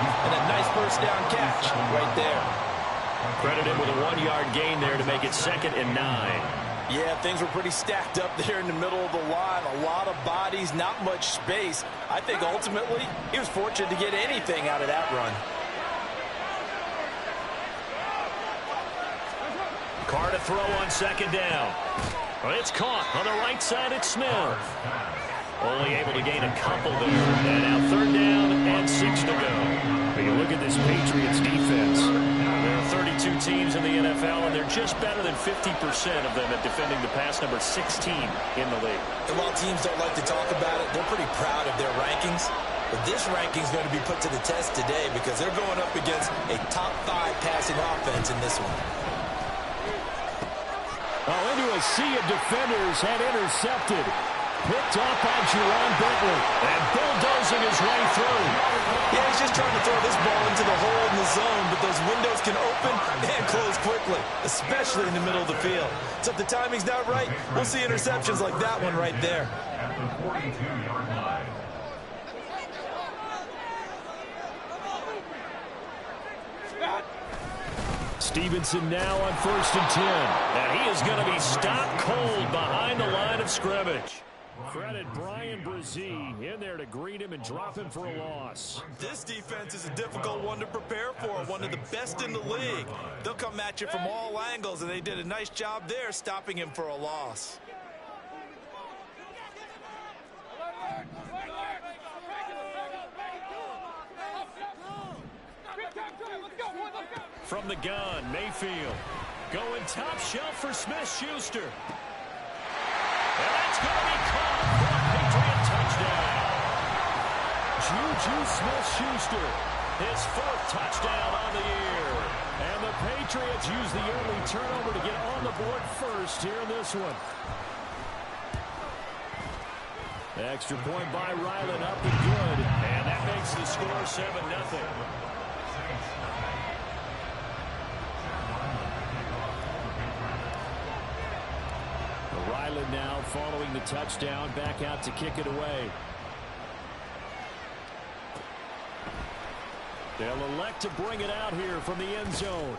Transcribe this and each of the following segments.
And a nice first down catch right there. Credited with a 1-yard gain there to make it 2nd and 9. Yeah, things were pretty stacked up there in the middle of the line. A lot of bodies, not much space. I think ultimately he was fortunate to get anything out of that run. Carr to throw on 2nd down. Well, it's caught on the right side. It's Smith. Only able to gain a couple there. And now 3rd down and 6 to go. When you look at this Patriots defense, there are 32 teams in the NFL, and they're just better than 50% of them at defending the pass, number 16 in the league. And while teams don't like to talk about it, they're pretty proud of their rankings. But this ranking is going to be put to the test today because they're going up against a top 5 passing offense in this one. Oh, into a sea of defenders and intercepted. Picked off by Jerome Bentley. And bulldozing his way through. Yeah, he's just trying to throw this ball into the hole in the zone, but those windows can open and close quickly, especially in the middle of the field. So if the timing's not right, we'll see interceptions like that one right there. Stevenson now on 1st and 10. And he is going to be stopped cold behind the line of scrimmage. Credit Brian Brzee in there to greet him and drop him for a loss. This defense is a difficult one to prepare for, one of the best in the league. They'll come at you from all angles, and they did a nice job there stopping him for a loss. From the gun, Mayfield going top shelf for Smith-Schuster. And that's going to be caught for a Patriot touchdown. Juju Smith-Schuster, his 4th touchdown on the year. And the Patriots use the early turnover to get on the board first here in this one. Extra point by Ryland, up and good. And that makes the score 7-0. Ryland now following the touchdown, back out to kick it away. They'll elect to bring it out here from the end zone.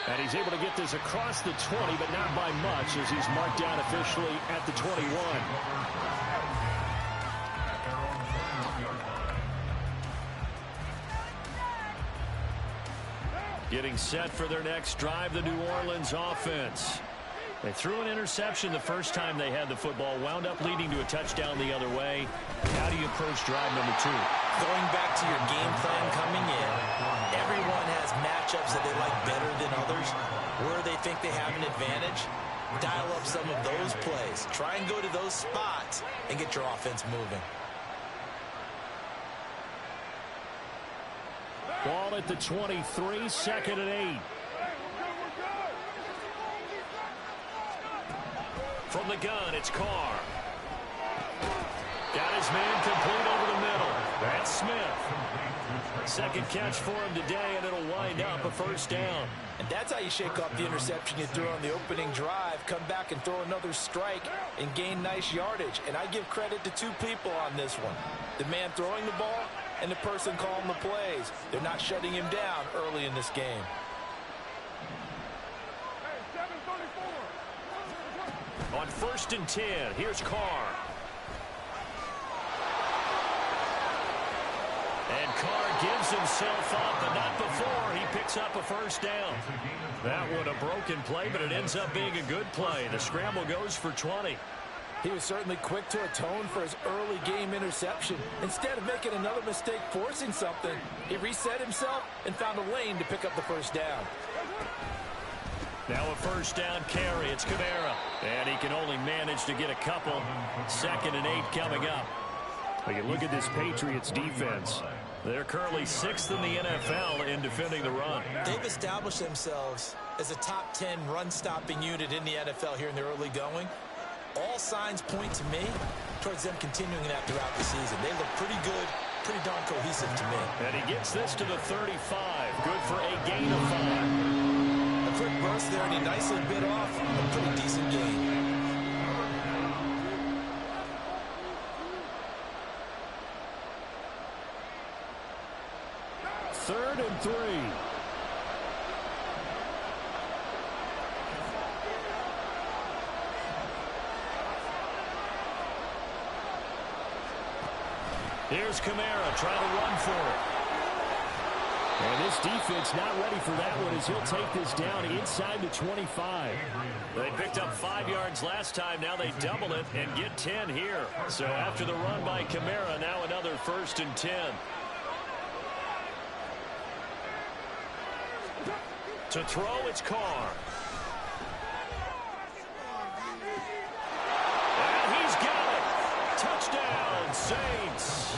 And he's able to get this across the 20, but not by much, as he's marked down officially at the 21. Getting set for their next drive, the New Orleans offense. They threw an interception the first time they had the football, wound up leading to a touchdown the other way. How do you approach drive number 2? Going back to your game plan coming in, everyone has matchups that they like better than others. Where they think they have an advantage, dial up some of those plays. Try and go to those spots and get your offense moving. Ball at the 23, 2nd and 8. From the gun, it's Carr. Got his man complete over the middle. That's Smith. 2nd catch for him today, and it'll wind up a 1st down. And that's how you shake off the interception you threw on the opening drive. Come back and throw another strike and gain nice yardage. And I give credit to 2 people on this one. The man throwing the ball and the person calling the plays. They're not shutting him down early in this game. On 1st and 10, here's Carr. And Carr gives himself up, but not before he picks up a 1st down. That one a broken play, but it ends up being a good play. The scramble goes for 20. He was certainly quick to atone for his early game interception. Instead of making another mistake forcing something, he reset himself and found a lane to pick up the 1st down. Now a 1st down carry. It's Kamara. And he can only manage to get a couple. 2nd and 8 coming up. But you look at this Patriots defense. They're currently 6th in the NFL in defending the run. They've established themselves as a top 10 run-stopping unit in the NFL here in the early going. All signs point to me towards them continuing that throughout the season. They look pretty good, pretty darn cohesive to me. And he gets this to the 35. Good for a gain of 5. A quick burst there, and he nicely bit off a pretty decent gain. 3rd and 3. Here's Kamara trying to run for it. And this defense not ready for that one as he'll take this down inside the 25. They picked up 5 yards last time. Now they double it and get 10 here. So after the run by Kamara, now another 1st and 10. To throw, it's Carr. And he's got it. Touchdown, Saints.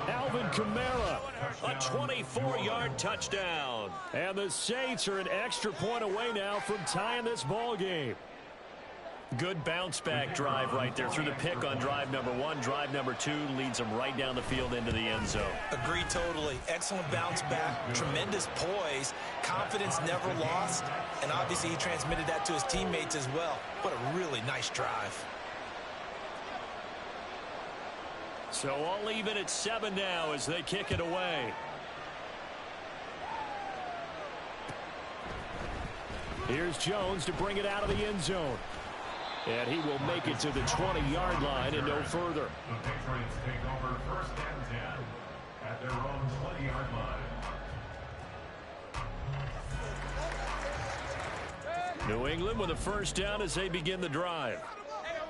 Alvin Kamara. A 24-yard touchdown. And the Saints are an extra point away now from tying this ball game. Good bounce-back drive right there through the pick on drive number 1. Drive number 2 leads them right down the field into the end zone. Agree totally. Excellent bounce back, tremendous poise, confidence never lost, and obviously he transmitted that to his teammates as well. What a really nice drive. So all even at 7 now as they kick it away. Here's Jones to bring it out of the end zone. And he will make it to the 20-yard line and no further. The Patriots take over 1st and 10 at their own 20-yard line. New England with a 1st down as they begin the drive.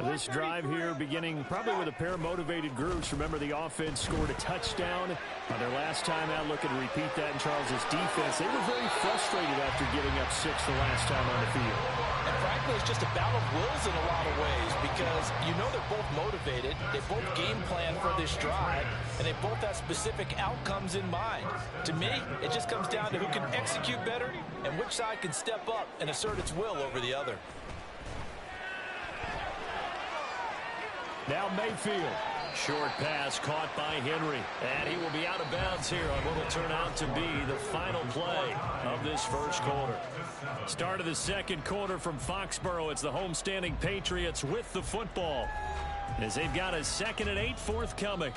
This drive here beginning probably with a pair of motivated groups. Remember, the offense scored a touchdown on their last time out. Looking to repeat that in Charles's defense. They were very frustrated after giving up 6 the last time on the field. And frankly, it's just a battle of wills in a lot of ways because you know they're both motivated. They both game plan for this drive, and they both have specific outcomes in mind. To me, it just comes down to who can execute better and which side can step up and assert its will over the other. Now Mayfield. Short pass caught by Henry. And he will be out of bounds here on what will turn out to be the final play of this 1st quarter. Start of the 2nd quarter from Foxborough. It's the homestanding Patriots with the football as they've got a 2nd and 8 forthcoming.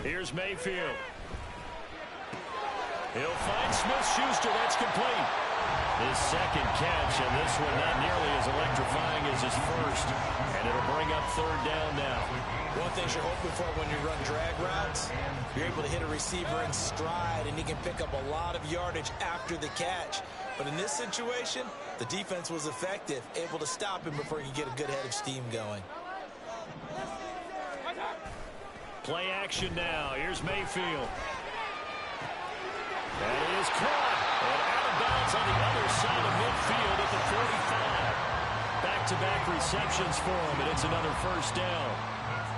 Here's Mayfield. He'll find Smith-Schuster. That's complete. His 2nd catch, and this one not nearly as electrifying as his 1st. And it'll bring up 3rd down now. One thing you're hoping for when you run drag routes, you're able to hit a receiver in stride, and he can pick up a lot of yardage after the catch. But in this situation, the defense was effective, able to stop him before he could get a good head of steam going. Play action now. Here's Mayfield. That is caught. And out of bounds on the other side of midfield at the 45. Back-to-back receptions for him, and it's another 1st down.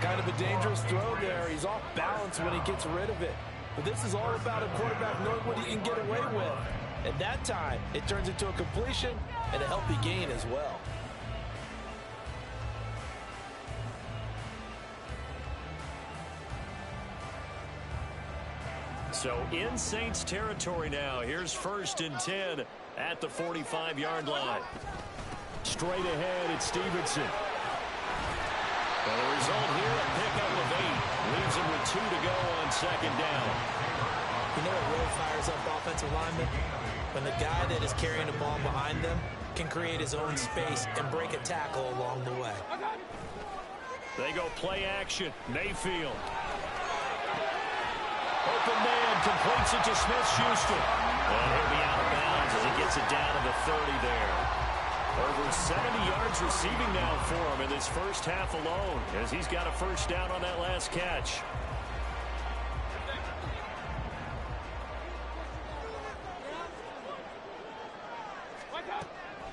Kind of a dangerous throw there. He's off balance when he gets rid of it. But this is all about a quarterback knowing what he can get away with. At that time, it turns into a completion and a healthy gain as well. So in Saints territory now. Here's 1st and 10 at the 45-yard line. Straight ahead, it's Stevenson. And the result here, a pickup of 8. Leaves him with 2 to go on 2nd down. You know what really fires up offensive linemen? When the guy that is carrying the ball behind them can create his own space and break a tackle along the way. They go play action. Mayfield. Open man completes it to Smith-Schuster. And he'll be out of bounds as he gets it down to the 30 there. Over 70 yards receiving now for him in this 1st half alone as he's got a 1st down on that last catch.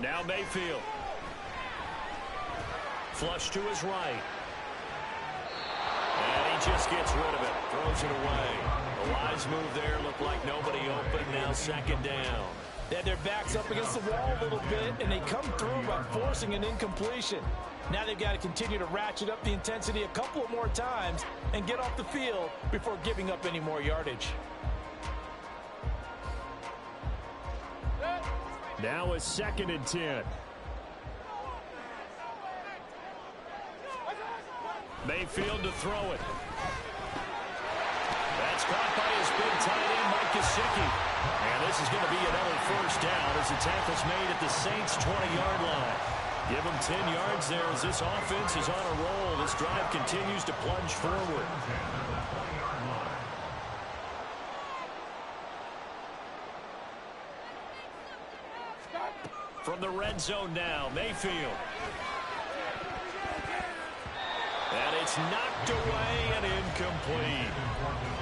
Now Mayfield. Flush to his right. And he just gets rid of it. Throws it away. A wise move there. Looked like nobody open. Now 2nd down. They had their backs up against the wall a little bit, and they come through by forcing an incompletion. Now they've got to continue to ratchet up the intensity a couple of more times and get off the field before giving up any more yardage. Now a 2nd and 10. Mayfield to throw it. That's caught by his big tight end, Mike Gesicki. And this is going to be another 1st down as the tackle's made at the Saints' 20-yard line. Give them 10 yards there as this offense is on a roll. This drive continues to plunge forward. From the red zone now, Mayfield. And it's knocked away and incomplete.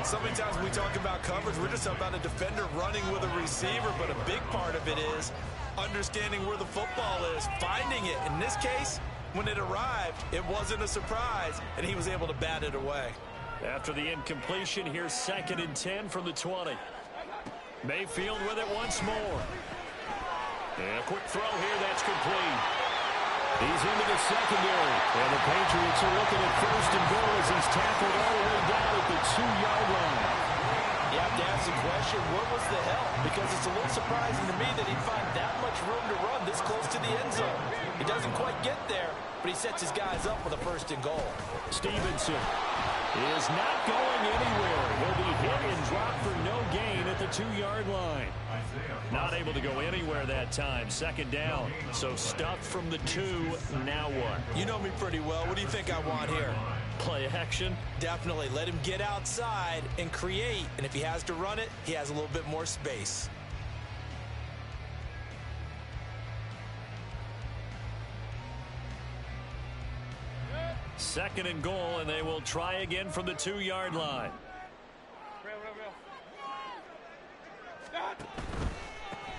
So many times when we talk about coverage, we're just about a defender running with a receiver, but a big part of it is understanding where the football is, finding it. In this case, when it arrived, it wasn't a surprise, and he was able to bat it away. After the incompletion, here's 2nd and 10 from the 20. Mayfield with it once more. And a quick throw here, that's complete. He's into the secondary, and the Patriots are looking at 1st and goal as he's tackled all the way down at the 2-yard line. You have to ask the question, what was the help? Because it's a little surprising to me that he'd find that much room to run this close to the end zone. He doesn't quite get there, but he sets his guys up with a 1st and goal. Stevenson is not going anywhere. He'll be hit and dropped for no gain at the 2-yard line. Not able to go anywhere that time. 2nd down. So stuffed from the 2. Now what? You know me pretty well. What do you think I want here? Play action? Definitely. Let him get outside and create. And if he has to run it, he has a little bit more space. Second and goal, and they will try again from the 2-yard line.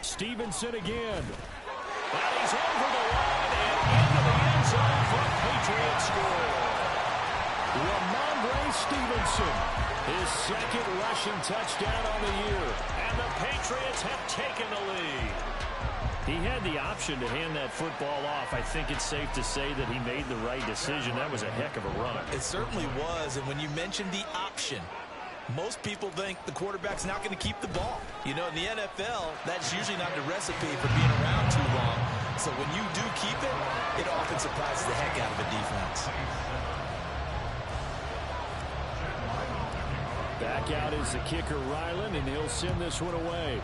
Stevenson again. And he's over the line and into the end zone for a Patriot score. Ramondre Stevenson, his 2nd rushing touchdown on the year. And the Patriots have taken the lead. He had the option to hand that football off. I think it's safe to say that he made the right decision. That was a heck of a run. It certainly was, and when you mentioned the option, most people think the quarterback's not going to keep the ball. You know, in the NFL, that's usually not the recipe for being around too long. So when you do keep it, it often surprises the heck out of a defense. Back out is the kicker, Ryland, and he'll send this one away.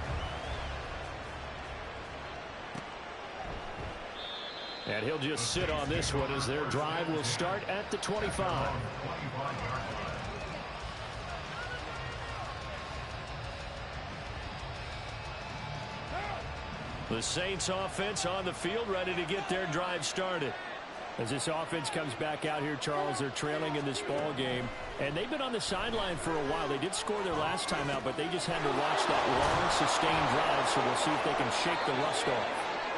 And he'll just sit on this one as their drive will start at the 25. The Saints offense on the field, ready to get their drive started. As this offense comes back out here, Charles, they're trailing in this ball game. And they've been on the sideline for a while. They did score their last time out, but they just had to watch that long, sustained drive, so we'll see if they can shake the rust off.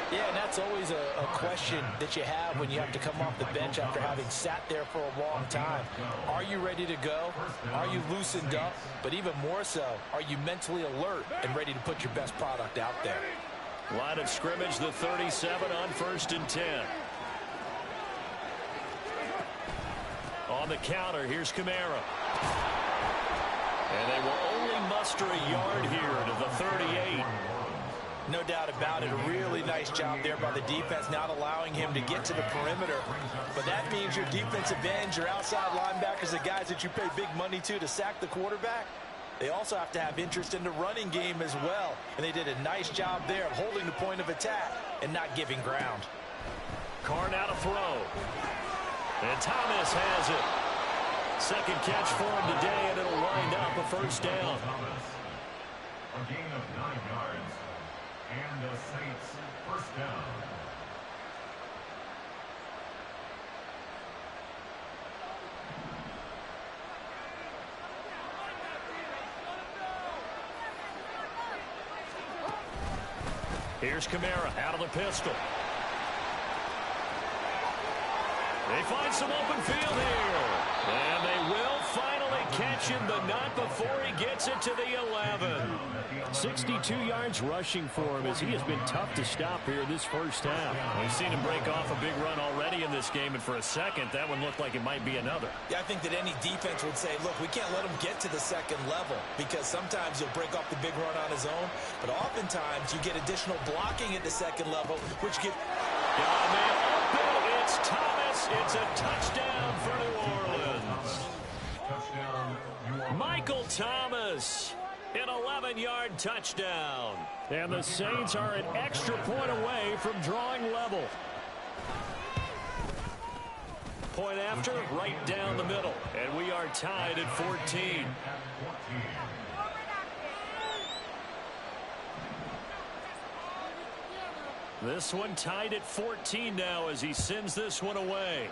Yeah, and that's always a question that you have when you have to come off the bench after having sat there for a long time. Are you ready to go? Are you loosened up? But even more so, are you mentally alert and ready to put your best product out there? Line of scrimmage, the 37 on 1st and 10. On the counter, here's Kamara. And they will only muster a yard here to the 38. No doubt about it. A really nice job there by the defense, not allowing him to get to the perimeter. But that means your defensive ends, your outside linebackers, the guys that you pay big money to sack the quarterback, they also have to have interest in the running game as well. And they did a nice job there of holding the point of attack and not giving ground. Carr now to throw. And Thomas has it. Second catch for him today, and it'll wind up a 1st down. A gain of 9 yards. And the Saints 1st down. Here's Kamara out of the pistol. They find some open field here. And they will finally catch him, but not before he gets it to the 11. 62 yards rushing for him as he has been tough to stop here this first half. We've seen him break off a big run already in this game, and for a second, that one looked like it might be another. Yeah, I think that any defense would say, look, we can't let him get to the second level because sometimes he'll break off the big run on his own, but oftentimes you get additional blocking at the second level, which gives... It's Thomas. It's a touchdown for New Orleans. Michael Thomas, an 11-yard touchdown. And the Saints are an extra point away from drawing level. Point after, right down the middle. And we are tied at 14. This one tied at 14 now as he sends this one away.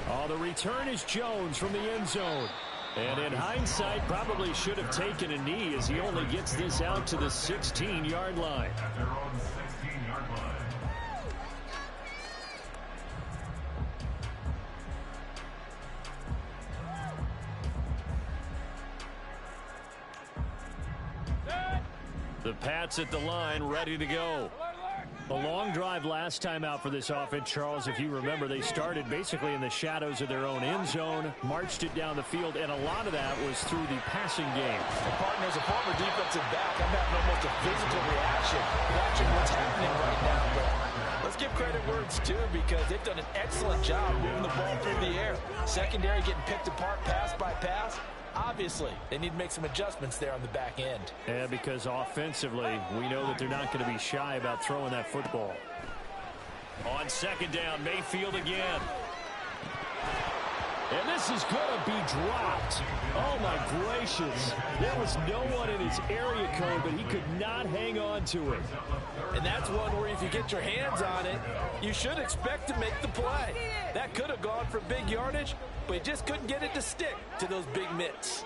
Oh, the return is Jones from the end zone. And in hindsight, probably should have taken a knee as he only gets this out to the 16-yard line. They're on the 16-yard line. The Pats at the line, ready to go. A long drive last time out for this offense, Charles. If you remember, they started basically in the shadows of their own end zone, marched it down the field, and a lot of that was through the passing game. And partner, as a former defensive back, I'm having almost a physical reaction watching what's happening right now. But let's give credit where it's due because they've done an excellent job moving the ball through the air. Secondary getting picked apart pass by pass. Obviously, they need to make some adjustments there on the back end. Yeah, because offensively, we know that they're not going to be shy about throwing that football. On second down, Mayfield again. And this is going to be dropped. Oh, my gracious. There was no one in his area code, but he could not hang on to it. And that's one where if you get your hands on it, you should expect to make the play. That could have gone for big yardage, but he just couldn't get it to stick to those big mitts.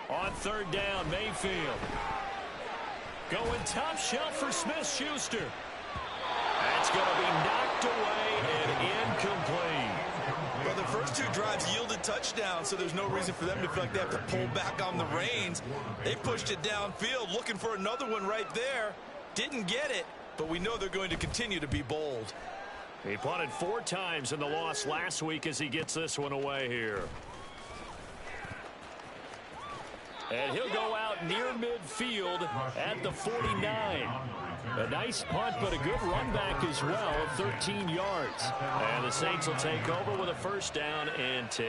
On third down, Mayfield. Going top shelf for Smith-Schuster. That's going to be knocked away and incomplete. Well, the first two drives yielded touchdowns, so there's no reason for them to feel like they have to pull back on the reins. They pushed it downfield, looking for another one right there. Didn't get it, but we know they're going to continue to be bold. He punted 4 times in the loss last week as he gets this one away here. And he'll go out near midfield at the 49. A nice punt, but a good run back as well, 13 yards. And the Saints will take over with a first down and 10.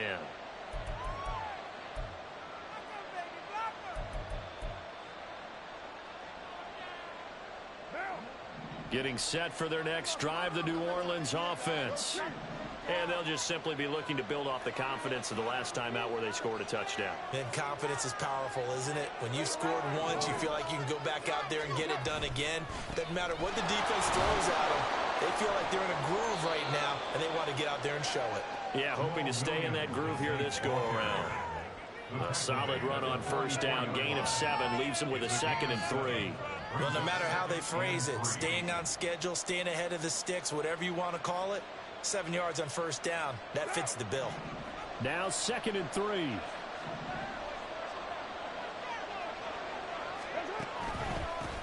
Getting set for their next drive, the New Orleans offense. And they'll just simply be looking to build off the confidence of the last time out where they scored a touchdown. And confidence is powerful, isn't it? When you've scored once, you feel like you can go back out there and get it done again. Doesn't matter what the defense throws at them. They feel like they're in a groove right now, and they want to get out there and show it. Yeah, hoping to stay in that groove here this go-around. A solid run on first down, gain of 7, leaves them with a 2nd and 3. Well, no matter how they phrase it, staying on schedule, staying ahead of the sticks, whatever you want to call it, 7 yards on first down, that fits the bill. Now 2nd and 3.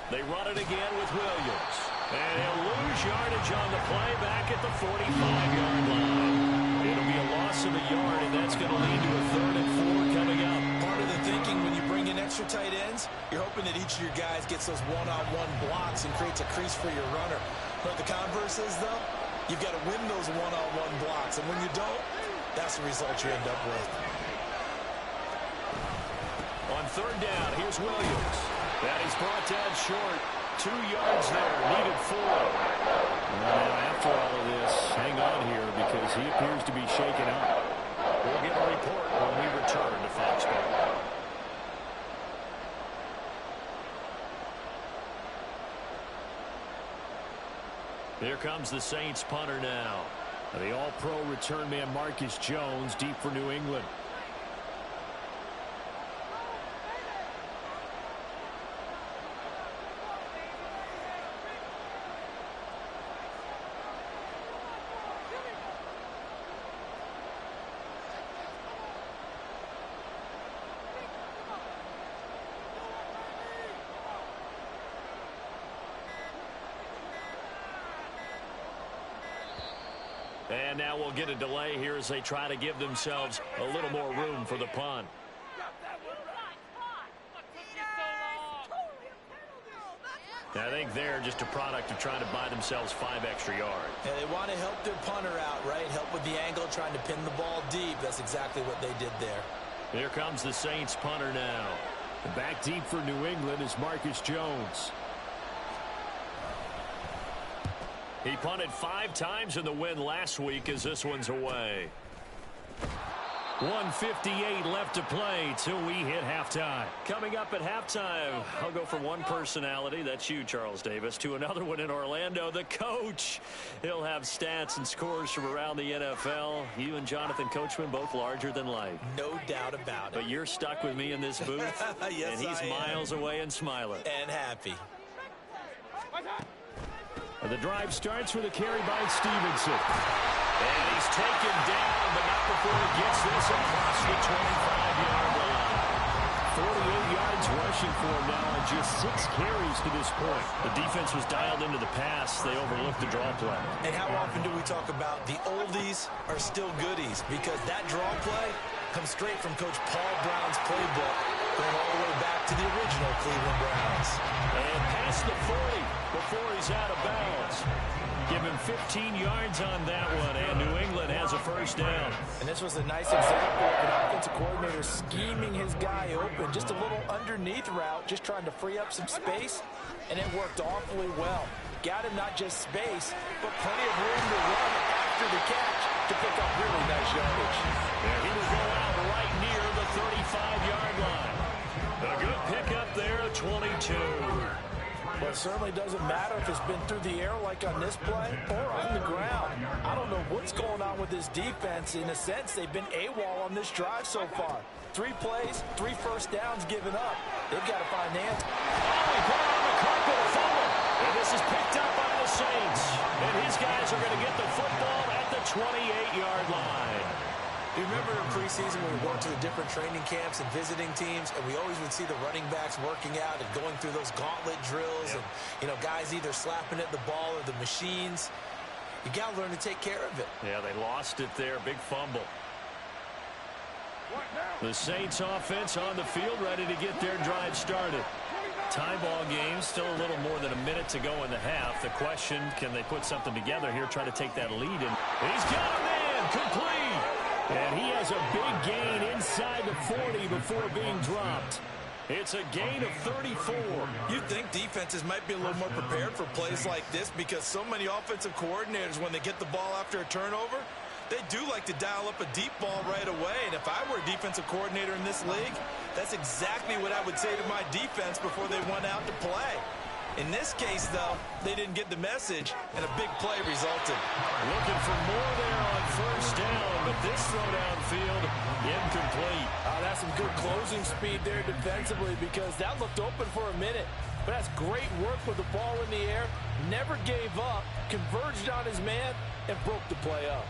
They run it again with Williams. And he'll lose yardage on the play back at the 45-yard line. It'll be a loss of a yard, and that's going to lead to a 3rd and 4 coming up. Part of the thinking when you bring in extra tight ends, you're hoping that each of your guys gets those one-on-one blocks and creates a crease for your runner. But the converse is, though, you've got to win those one-on-one blocks. And when you don't, that's the result you end up with. On third down, here's Williams. That is brought down short. 2 yards there, needed 4. Now, after all of this, hang on here because he appears to be shaken up. We'll get a report when we return to Foxborough. Here comes the Saints punter now. The all-pro return man Marcus Jones, deep for New England. And now we'll get a delay here as they try to give themselves a little more room for the punt. I think they're just a product of trying to buy themselves 5 extra yards. And they want to help their punter out, right? Help with the angle, trying to pin the ball deep. That's exactly what they did there. Here comes the Saints punter now. Back deep for New England is Marcus Jones. He punted 5 times in the win last week as this one's away. 1:58 left to play till we hit halftime. Coming up at halftime, I'll go from one personality, that's you, Charles Davis, to another one in Orlando, the coach. He'll have stats and scores from around the NFL. You and Jonathan Coachman, both larger than life. No doubt about it. But you're stuck with me in this booth, yes, and he's miles away and smiling. And happy. The drive starts with a carry by Stevenson. And he's taken down, but not before he gets this across the 25-yard line. 48 yards rushing for him now on just 6 carries to this point. The defense was dialed into the pass. They overlooked the draw play. And how often do we talk about the oldies are still goodies? Because that draw play comes straight from Coach Paul Brown's playbook, going all the way back to the original Cleveland Browns. And past the 40 before he's out of bounds. Give him 15 yards on that one, and New England has a first down. And this was a nice example of an offensive coordinator scheming his guy open. Just a little underneath route, just trying to free up some space, and it worked awfully well. Got him not just space, but plenty of room to run after the catch to pick up really nice yardage. And he will go out right near the 35-yard line. A good pickup there, 22. Well, it certainly doesn't matter if it's been through the air like on this play or on the ground. I don't know what's going on with this defense. In a sense, they've been AWOL on this drive so far. 3 plays, 3 first downs given up. They've got to find the answer. Oh, he put it on the carpet, a fumble. And this is picked up by the Saints. And his guys are going to get the football at the 28-yard line. Do you remember in preseason when we went to the different training camps and visiting teams, and we always would see the running backs working out and going through those gauntlet drills, and, you know, guys either slapping at the ball or the machines. You got to learn to take care of it. Yeah, they lost it there. Big fumble. The Saints offense on the field, ready to get their drive started. Tie ball game, still a little more than a minute to go in the half. The question, can they put something together here, try to take that lead? And he's got a man, complete. And he has a big gain inside the 40 before being dropped. It's a gain of 34. You'd think defenses might be a little more prepared for plays like this because so many offensive coordinators, when they get the ball after a turnover, they do like to dial up a deep ball right away. And if I were a defensive coordinator in this league, that's exactly what I would say to my defense before they went out to play. In this case, though, they didn't get the message, and a big play resulted. Looking for more there on first down, but this throw downfield, incomplete. That's some good closing speed there defensively because that looked open for a minute. But that's great work with the ball in the air. Never gave up, converged on his man, and broke the play up.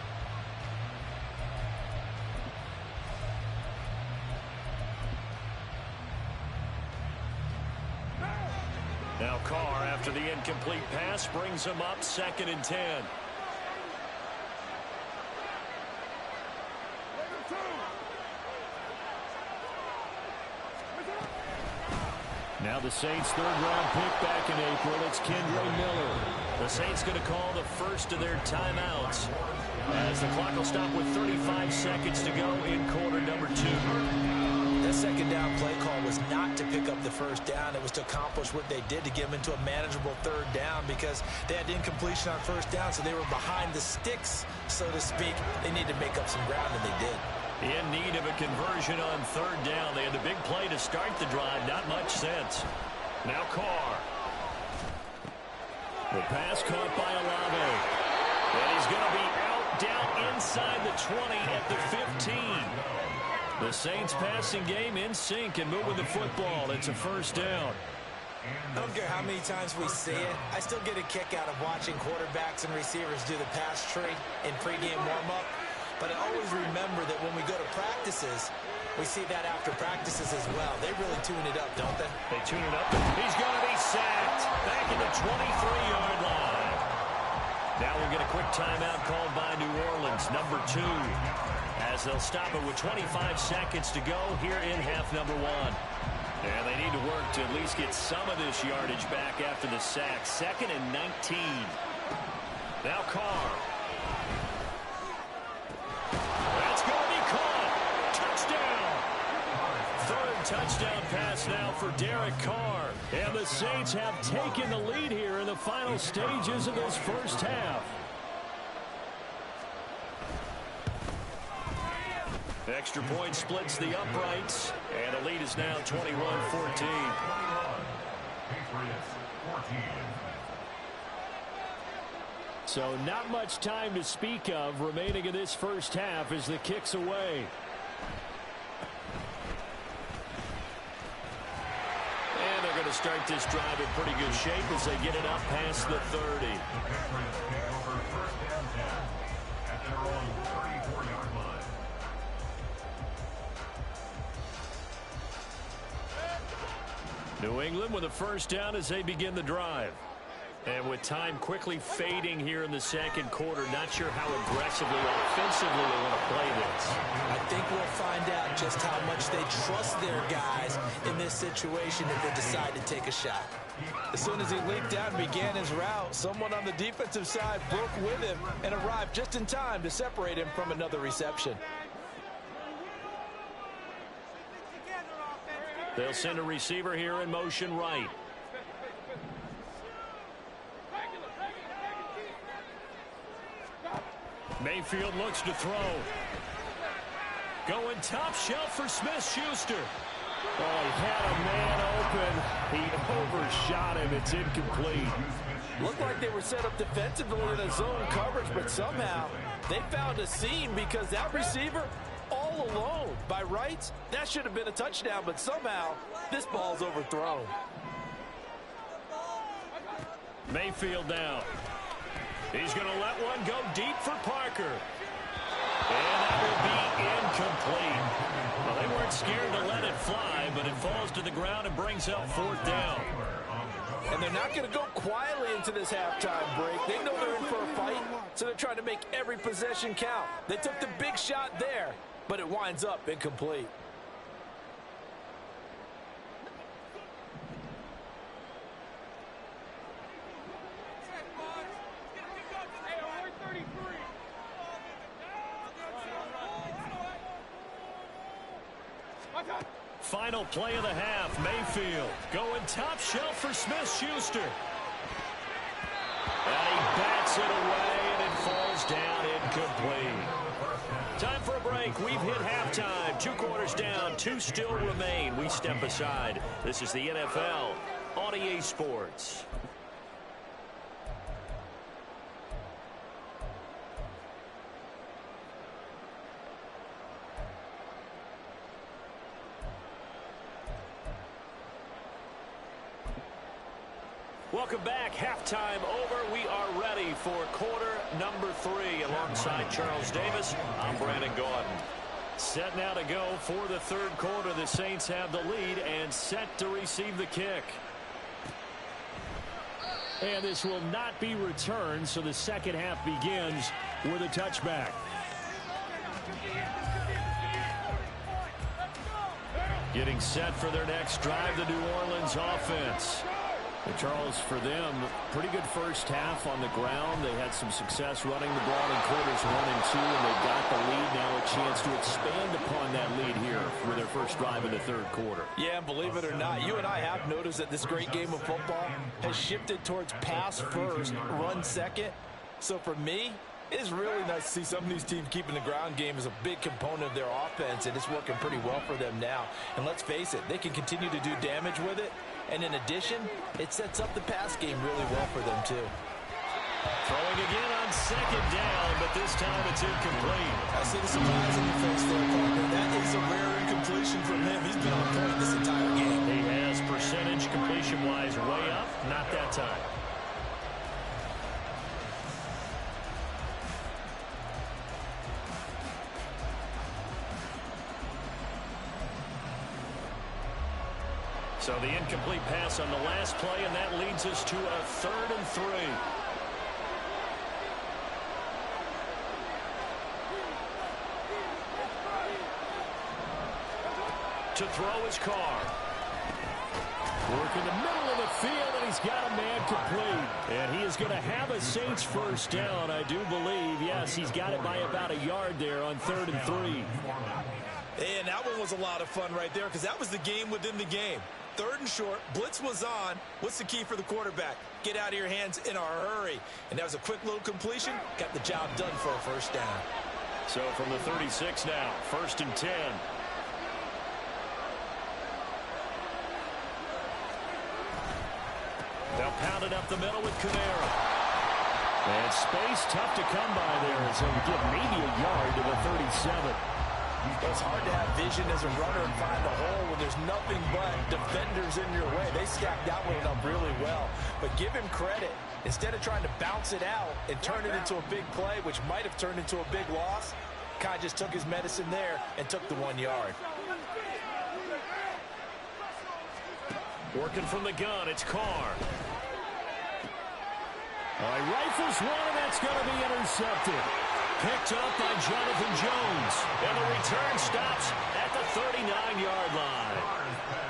Now Carr, after the incomplete pass, brings him up 2nd and 10. Now the Saints' 3rd-round pick back in April. It's Kendre Miller. The Saints going to call the first of their timeouts as the clock will stop with 35 seconds to go in quarter number 2. That second down play call was not to pick up the first down. It was to accomplish what they did to get them into a manageable 3rd down because they had incompletion on first down, so they were behind the sticks, so to speak. They needed to make up some ground, and they did. In need of a conversion on 3rd down. They had the big play to start the drive. Not much sense. Now Carr. The pass caught by Olave. And he's going to be out down inside the 20 at the 15. The Saints passing game in sync and moving the football. It's a first down. I don't care how many times we see it. I still get a kick out of watching quarterbacks and receivers do the pass tree in pregame warm-up. But I always remember that when we go to practices, we see that after practices as well. They really tune it up, don't they? They tune it up. He's going to be sacked back in the 23-yard line. Now we'll get a quick timeout called by New Orleans, number 2, as they'll stop it with 25 seconds to go here in half number 1. And they need to work to at least get some of this yardage back after the sack. 2nd and 19. Now Carr. That's going to be caught. Touchdown. Third touchdown pass now for Derek Carr. And the Saints have taken the lead here in the final stages of this first half. Extra point splits the uprights, and the lead is now 21-14. So not much time to speak of remaining in this first half as the kick's away. And they're going to start this drive in pretty good shape as they get it up past the 30. New England with a first down as they begin the drive. And with time quickly fading here in the second quarter, not sure how aggressively or offensively they want to play this. I think we'll find out just how much they trust their guys in this situation if they decide to take a shot. As soon as he leaped out and began his route, someone on the defensive side broke with him and arrived just in time to separate him from another reception. They'll send a receiver here in motion right. Mayfield looks to throw. Going top shelf for Smith-Schuster. Oh, he had a man open. He overshot him. It's incomplete. Looked like they were set up defensively in a zone coverage, but somehow they found a seam because that receiver all alone. By rights, that should have been a touchdown, but somehow this ball's overthrown. Mayfield down. He's going to let one go deep for Parker. And that will be incomplete. Well, they weren't scared to let it fly, but it falls to the ground and brings up 4th down. And they're not going to go quietly into this halftime break. They know they're in for a fight, so they're trying to make every possession count. They took the big shot there, but it winds up incomplete. Final play of the half. Mayfield going top shelf for Smith-Schuster. And he bats it away, and it falls down incomplete. Time for a break. We've hit halftime. 2 quarters down. 2 still remain. We step aside. This is the NFL on EA Sports. Welcome back. Halftime over. We are ready for quarter number 3. Alongside Charles Davis, I'm Brandon Gaudin. Set now to go for the 3rd quarter. The Saints have the lead and set to receive the kick. And this will not be returned, so the second half begins with a touchback. Getting set for their next drive, the New Orleans offense. And Charles, for them, pretty good first half on the ground. They had some success running the ball in quarters 1 and 2, and they got the lead. Now a chance to expand upon that lead here for their first drive in the 3rd quarter. Yeah, and believe it or not, you and I have noticed that this great game of football has shifted towards pass first, run second. So for me, it is really nice to see some of these teams keeping the ground game as a big component of their offense, and it's working pretty well for them now. And let's face it, they can continue to do damage with it. And in addition, it sets up the pass game really well for them, too. Throwing again on 2nd down, but this time it's incomplete. I see the surprise in your face there, Parker. That is a rare incompletion from him. He's been on point this entire game. He has percentage completion-wise way up. Not that time. So the incomplete pass on the last play, and that leads us to a 3rd and 3. to throw his car. Work in the middle of the field, and he's got a man complete. And he is going to have a Saints first down, I do believe. Yes, he's got it by about a yard there on 3rd and 3. And that one was a lot of fun right there because that was the game within the game. 3rd and short, blitz was on. What's the key for the quarterback? Get out of your hands in a hurry. And that was a quick little completion. Got the job done for a first down. So from the 36 now, 1st and 10. They'll pound it up the middle with Kamara. And space tough to come by there, so we get maybe a yard to the 37. It's hard to have vision as a runner and find the hole when there's nothing but defenders in your way. They stacked that one up really well. But give him credit. Instead of trying to bounce it out and turn it into a big play, which might have turned into a big loss, Kai just took his medicine there and took the 1 yard. Working from the gun, it's Carr. Rifles one, and that's going to be intercepted. Picked up by Jonathan Jones. And the return stops at the 39-yard line.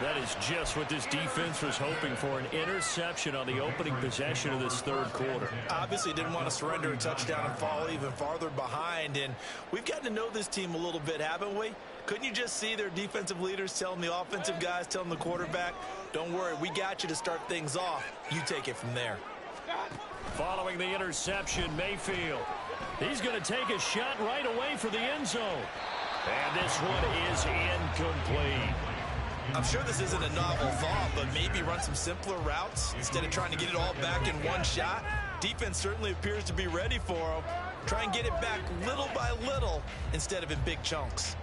That is just what this defense was hoping for, an interception on the opening possession of this 3rd quarter. Obviously didn't want to surrender a touchdown and fall even farther behind. And we've gotten to know this team a little bit, haven't we? Couldn't you just see their defensive leaders telling the offensive guys, telling the quarterback, don't worry, we got you to start things off. You take it from there. Following the interception, Mayfield. He's going to take a shot right away for the end zone. And this one is incomplete. I'm sure this isn't a novel thought, but maybe run some simpler routes instead of trying to get it all back in one shot. Defense certainly appears to be ready for him. Try and get it back little by little instead of in big chunks.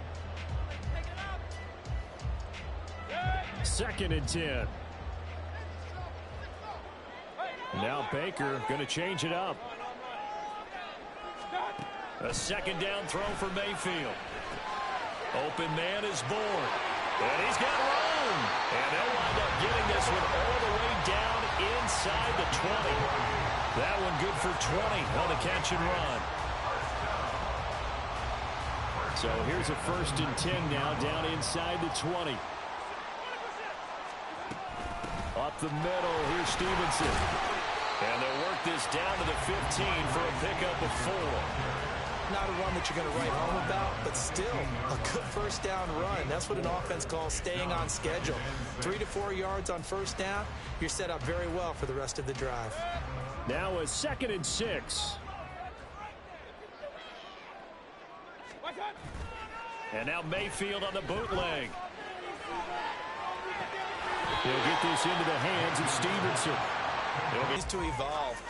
2nd and 10. Now Baker going to change it up. A 2nd down throw for Mayfield. Open man is born. And he's got room. And they'll wind up getting this one all the way down inside the 20. That one good for 20 on the catch and run. So here's a 1st and 10 now down inside the 20. Up the middle, here's Stevenson. And they'll work this down to the 15 for a pickup of 4. Not a run that you're going to write home about, but still a good first down run. That's what an offense calls staying on schedule. 3 to 4 yards on first down, you're set up very well for the rest of the drive. Now a 2nd and 6. And now Mayfield on the bootleg. He'll get this into the hands of Stevenson. Needs to evolve.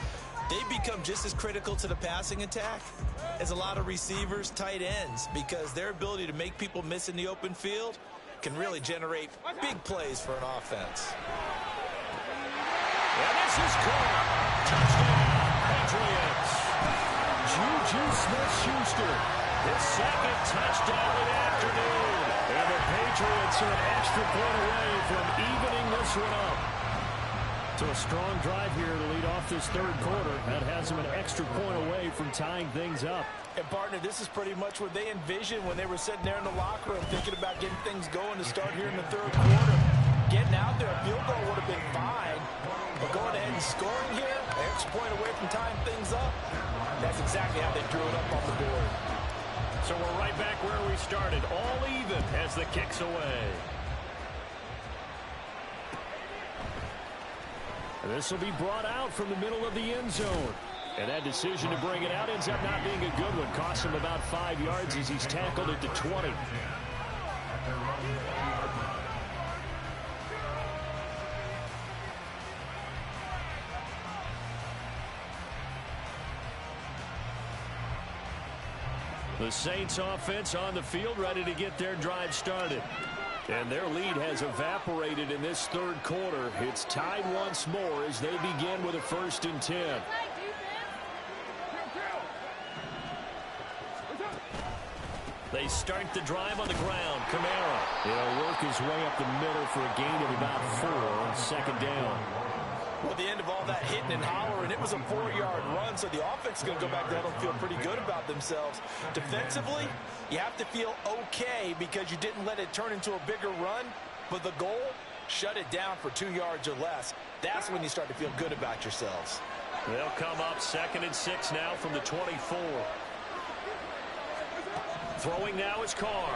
They become just as critical to the passing attack as a lot of receivers, tight ends, because their ability to make people miss in the open field can really generate big plays for an offense. And this is caught. Touchdown, Patriots. Juju Smith-Schuster. His 2nd touchdown of the afternoon. And the Patriots are an extra point away from evening this one up. So a strong drive here to lead off this 3rd quarter. That has them an extra point away from tying things up. And, partner, this is pretty much what they envisioned when they were sitting there in the locker room thinking about getting things going to start here in the 3rd quarter. Getting out there, a field goal would have been fine. But going ahead and scoring here, an extra point away from tying things up, that's exactly how they drew it up on the board. So we're right back where we started, all even as the kick's away. This will be brought out from the middle of the end zone. And that decision to bring it out ends up not being a good one. Costs him about 5 yards as he's tackled at the 20. The Saints offense on the field ready to get their drive started. And their lead has evaporated in this 3rd quarter. It's tied once more as they begin with a 1st and 10. They start the drive on the ground. Kamara. He'll work his way up the middle for a gain of about 4 on 2nd down. Well, the end of all that hitting and hollering, it was a 4-yard run, so the offense is going to go back there and feel pretty good about themselves. Defensively, you have to feel okay because you didn't let it turn into a bigger run, but the goal, shut it down for 2 yards or less. That's when you start to feel good about yourselves. They'll come up 2nd and 6 now from the 24. Throwing now is Carr.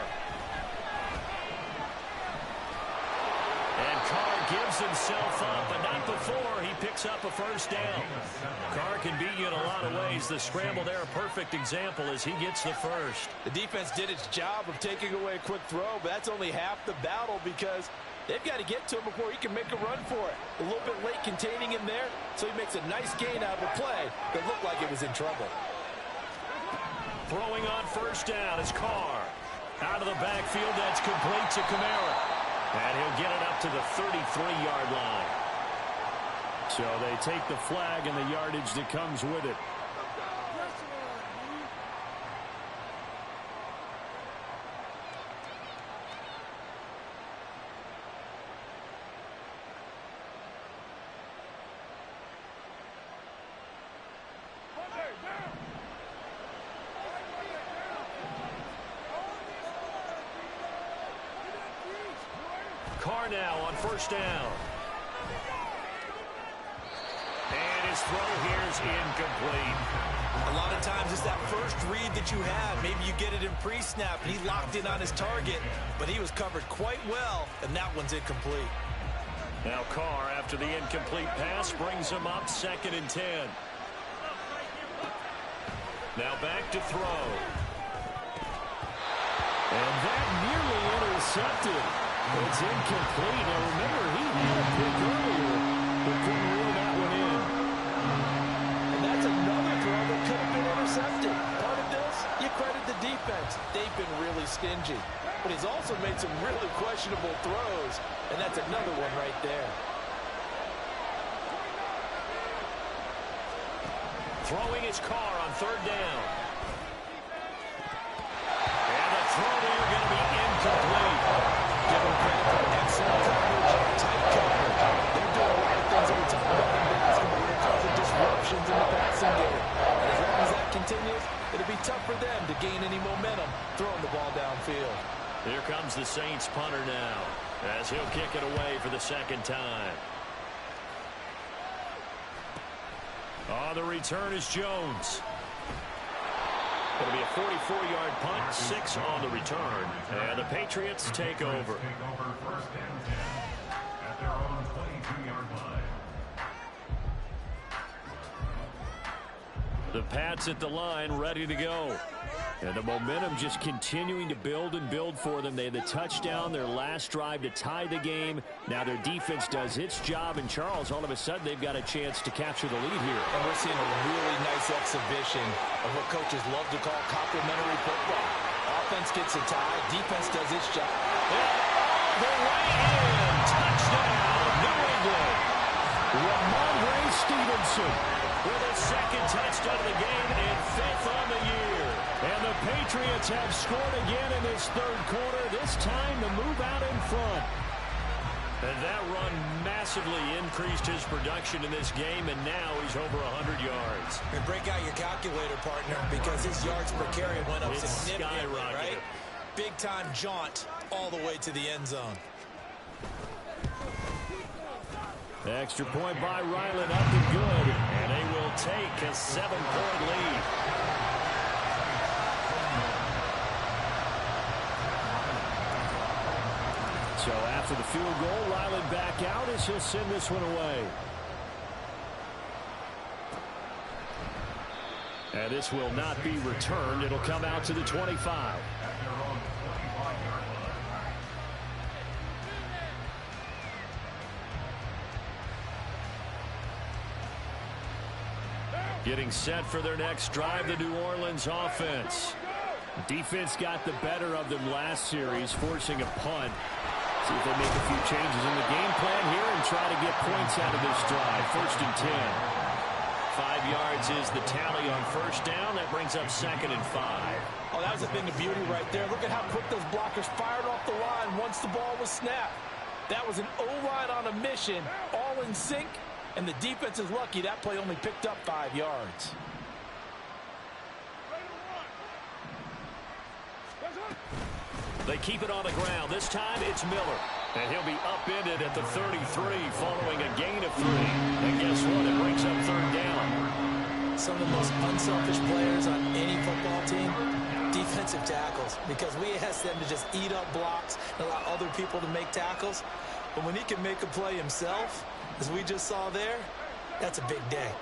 And Carr gives himself up, but not before he picks up a first down. Carr can beat you in a lot of ways. The scramble there, a perfect example as he gets the first. The defense did its job of taking away a quick throw, but that's only half the battle because they've got to get to him before he can make a run for it. A little bit late containing him there, so he makes a nice gain out of a play that looked like it was in trouble. Throwing on first down is Carr. Out of the backfield, that's complete to Kamara. And he'll get it up to the 33-yard line. So they take the flag and the yardage that comes with it. Carr now on first down. And his throw here is incomplete. A lot of times it's that first read that you have. Maybe you get it in pre-snap, and he locked in on his target, but he was covered quite well, and that one's incomplete. Now Carr, after the incomplete pass, brings him up 2nd and 10. Now back to throw. And that nearly intercepted. It's incomplete. Now remember, he had a pick earlier, but couldn't reel that one in. And that's another throw that could have been intercepted. Part of this, you credit the defense. They've been really stingy. But he's also made some really questionable throws, and that's another one right there. Throwing his Carr on 3rd down. And the throw there going to be incomplete. Give them credit for excellent coverage, tight coverage. They're doing a lot of things that we talk about in basketball. They're causing disruptions in the passing game. And as long as that continues, it'll be tough for them to gain any momentum throwing the ball downfield. Here comes the Saints punter now as he'll kick it away for the 2nd time. On the return is Jones. It'll be a 44-yard punt, 6 on the return. And the Patriots take over. 1st and 10 at their own 22-yard line. The Pats at the line, ready to go. And the momentum just continuing to build and build for them. They had the touchdown, their last drive to tie the game. Now their defense does its job, and Charles, all of a sudden, they've got a chance to capture the lead here. And we're seeing a really nice exhibition of what coaches love to call complementary football. Offense gets a tie, defense does its job. All the way in. Touchdown, New England. Ramondre Stevenson With his 2nd touchdown of the game and 5th on the year. And the Patriots have scored again in this 3rd quarter. This time to move out in front. And that run massively increased his production in this game, and now he's over 100 yards. And break out your calculator, partner, because his yards per carry went up It's significantly, right? skyrocketed. Big-time jaunt all the way to the end zone. Extra point by Ryland, up and good. And they will take a 7-point lead. So after the field goal, Ryland back out as he'll send this one away. And this will not be returned. It'll come out to the 25. Getting set for their next drive, the New Orleans offense. Defense got the better of them last series, forcing a punt. See if they make a few changes in the game plan here and try to get points out of this drive. 1st and 10. 5 yards is the tally on first down. That brings up 2nd and 5. Oh, that was a thing of beauty right there. Look at how quick those blockers fired off the line once the ball was snapped. That was an O-line on a mission, all in sync, And the defense is lucky that play only picked up 5 yards. They keep it on the ground. This time it's Miller. And he'll be upended at the 33 following a gain of 3. And guess what? It brings up 3rd down. Some of the most unselfish players on any football team, defensive tackles. Because we ask them to just eat up blocks and allow other people to make tackles. But when he can make a play himself, as we just saw there, that's a big day.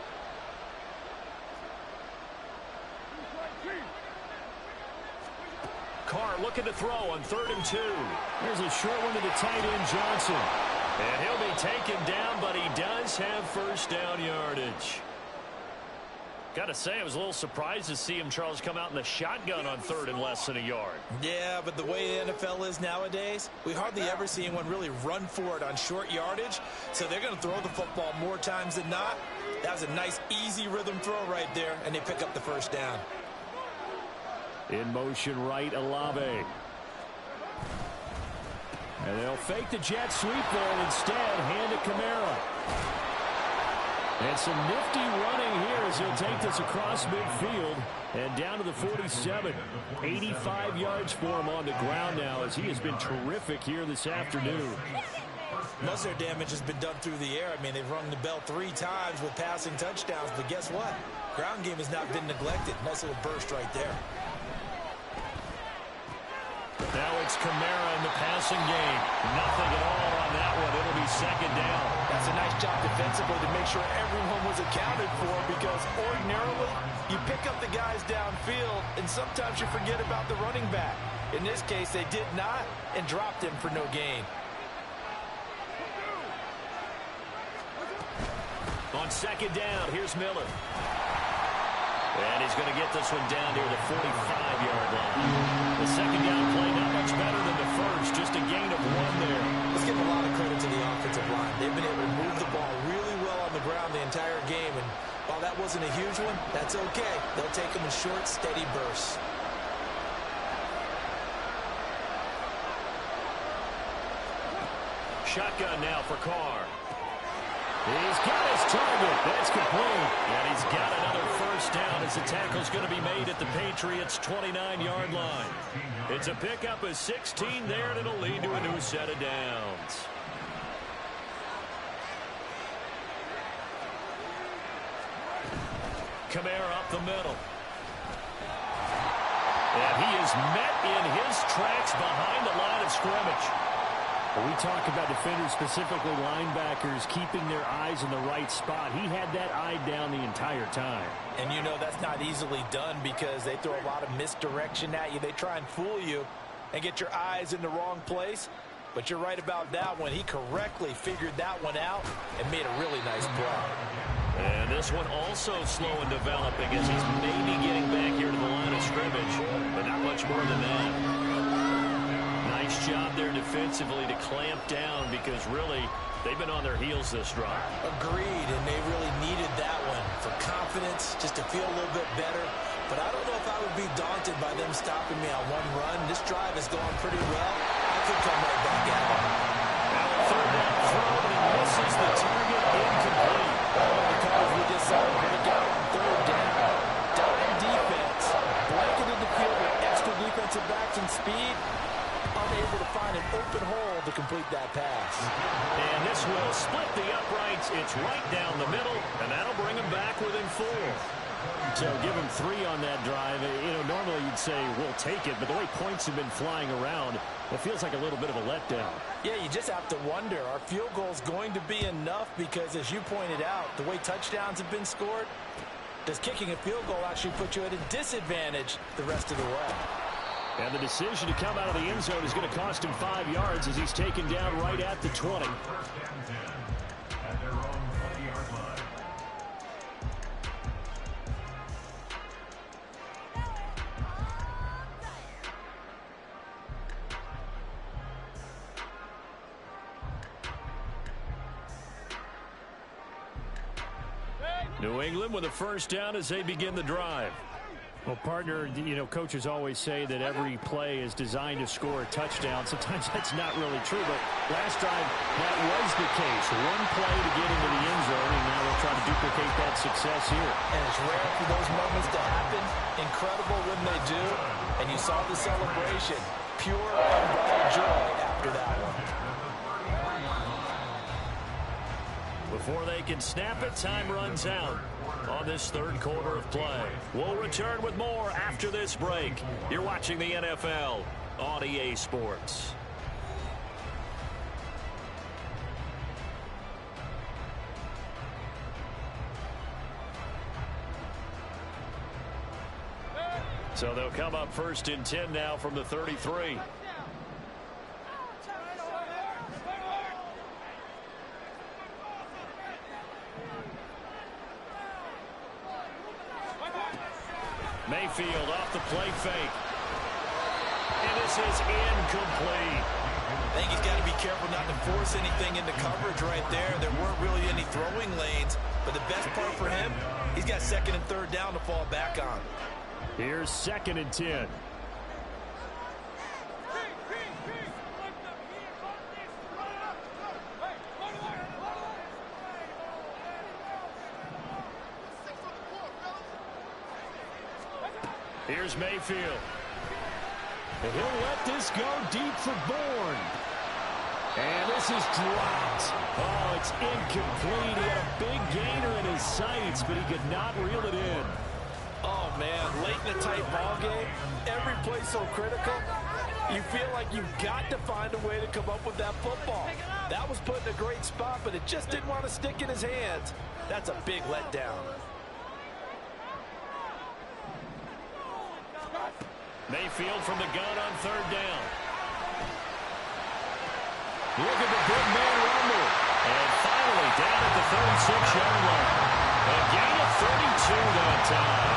Carr looking to throw on 3rd and 2. There's a short one to the tight end, Johnson. And he'll be taken down, but he does have 1st down yardage. Got to say, I was a little surprised to see him, Charles, come out in the shotgun on 3rd and less than a yard. Yeah, but the way the NFL is nowadays, we hardly ever see anyone really run for it on short yardage. So they're going to throw the football more times than not. That was a nice, easy rhythm throw right there, and they pick up the 1st down. In motion right, Olave. And they'll fake the jet sweep there and instead hand it Kamara. And some nifty running here as he'll take this across midfield and down to the 47. 85 yards for him on the ground now as he has been terrific here this afternoon. Most of their damage has been done through the air. I mean, they've rung the bell 3 times with passing touchdowns, but guess what? Ground game has not been neglected. Nice little burst right there. Now it's Kamara in the passing game. Nothing at all on that one. It'll be 2nd down. That's a nice job defensively to make sure everyone was accounted for, because ordinarily you pick up the guys downfield and sometimes you forget about the running back. In this case, they did not and dropped him for no gain. On 2nd down, here's Miller. And he's going to get this one down near the 45-yard line. The 2nd down play not much better than the 1st, just a gain of 1 there. Let's give a lot of credit to the offensive line. They've been able to move the ball really well on the ground the entire game, and while that wasn't a huge one, that's okay. They'll take them in short, steady bursts. Shotgun now for Carr. He's got his target. That's complete. And he's got another 1st down as the tackle's going to be made at the Patriots' 29-yard line. It's a pickup of 16 there, and it'll lead to a new set of downs. Kamara up the middle. And he is met in his tracks behind the line of scrimmage. When we talk about defenders, specifically linebackers, keeping their eyes in the right spot, he had that eye down the entire time. And you know that's not easily done because they throw a lot of misdirection at you. They try and fool you and get your eyes in the wrong place. But you're right about that one. He correctly figured that one out and made a really nice play. And this one also slow in developing as he's maybe getting back here to the line of scrimmage, but not much more than that. Nice job there defensively to clamp down because really they've been on their heels this drive. Agreed, and they really needed that one for confidence, just to feel a little bit better. But I don't know if I would be daunted by them stopping me on one run. This drive is going pretty well. I could come right back at it. Now a 3rd down throw, and he misses the target, incomplete. Because we just saw him break out on 3rd down. Dime defense, blanketed the field with extra defensive backs and speed. Unable to find an open hole to complete that pass. And this will split the uprights. It's right down the middle, and that'll bring him back within 4. So give him 3 on that drive. You know, normally you'd say we'll take it, but the way points have been flying around, it feels like a little bit of a letdown. Yeah, you just have to wonder, are field goals going to be enough? Because as you pointed out, the way touchdowns have been scored, does kicking a field goal actually put you at a disadvantage the rest of the way? And the decision to come out of the end zone is going to cost him 5 yards as he's taken down right at the 20. New England with a 1st down as they begin the drive. Well, partner, you know, coaches always say that every play is designed to score a touchdown. Sometimes that's not really true, but last time that was the case. One play to get into the end zone, and now they'll try to duplicate that success here. And it's rare for those moments to happen. Incredible when they do. And you saw the celebration. Pure unbridled joy after that one. Before they can snap it, time runs out on this third quarter of play. We'll return with more after this break. You're watching the NFL on EA Sports. So they'll come up 1st and 10 now from the 33. Mayfield off the play fake. And this is incomplete. I think he's got to be careful not to force anything into coverage right there. There weren't really any throwing lanes. But the best part for him, he's got 2nd and 3rd down to fall back on. Here's 2nd and 10. Here's Mayfield. And he'll let this go deep for Bourne. And this is dropped. Oh, it's incomplete. He had a big gainer in his sights, but he could not reel it in. Oh, man, late in a tight ball game, every play so critical, you feel like you've got to find a way to come up with that football. That was put in a great spot, but it just didn't want to stick in his hands. That's a big letdown. Mayfield from the gun on 3rd down. Look at the big man rumble. And finally down at the 36-yard line. A gain of 32 that time.